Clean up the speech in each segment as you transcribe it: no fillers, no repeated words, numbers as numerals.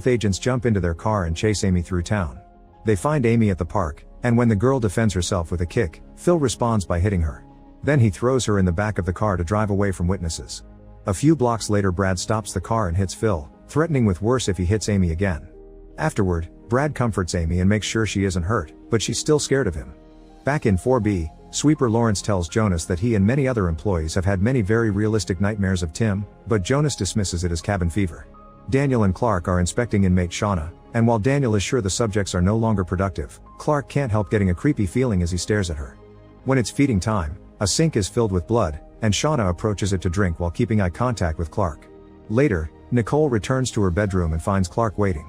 Agents jump into their car and chase Amy through town. They find Amy at the park, and when the girl defends herself with a kick, Phil responds by hitting her. Then he throws her in the back of the car to drive away from witnesses. A few blocks later, Brad stops the car and hits Phil, threatening with worse if he hits Amy again. Afterward, Brad comforts Amy and makes sure she isn't hurt, but she's still scared of him. Back in 4B, Sweeper Lawrence tells Jonas that he and many other employees have had many very realistic nightmares of Tim, but Jonas dismisses it as cabin fever. Daniel and Clark are inspecting inmate Shauna, and while Daniel is sure the subjects are no longer productive, Clark can't help getting a creepy feeling as he stares at her. When it's feeding time, a sink is filled with blood, and Shauna approaches it to drink while keeping eye contact with Clark. Later, Nicole returns to her bedroom and finds Clark waiting.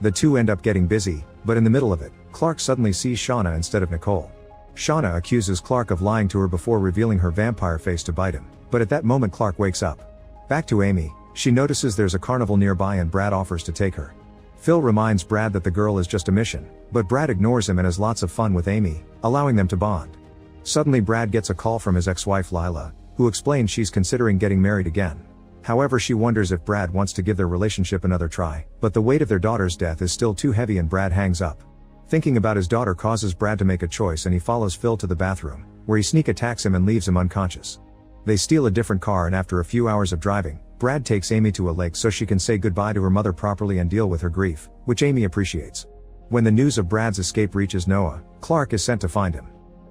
The two end up getting busy, but in the middle of it, Clark suddenly sees Shauna instead of Nicole. Shauna accuses Clark of lying to her before revealing her vampire face to bite him, but at that moment Clark wakes up. Back to Amy, she notices there's a carnival nearby and Brad offers to take her. Phil reminds Brad that the girl is just a mission, but Brad ignores him and has lots of fun with Amy, allowing them to bond. Suddenly Brad gets a call from his ex-wife Lila, who explains she's considering getting married again. However, she wonders if Brad wants to give their relationship another try, but the weight of their daughter's death is still too heavy and Brad hangs up. Thinking about his daughter causes Brad to make a choice and he follows Phil to the bathroom, where he sneak attacks him and leaves him unconscious. They steal a different car and after a few hours of driving, Brad takes Amy to a lake so she can say goodbye to her mother properly and deal with her grief, which Amy appreciates. When the news of Brad's escape reaches Noah, Clark is sent to find him.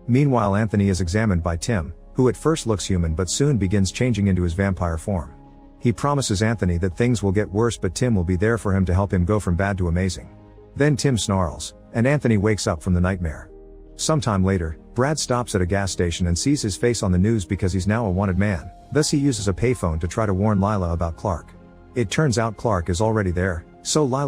Meanwhile, Anthony is examined by Tim, who at first looks human but soon begins changing into his vampire form. He promises Anthony that things will get worse but Tim will be there for him to help him go from bad to amazing. Then Tim snarls, and Anthony wakes up from the nightmare. Sometime later, Brad stops at a gas station and sees his face on the news because he's now a wanted man, thus he uses a payphone to try to warn Lila about Clark. It turns out Clark is already there, so Lila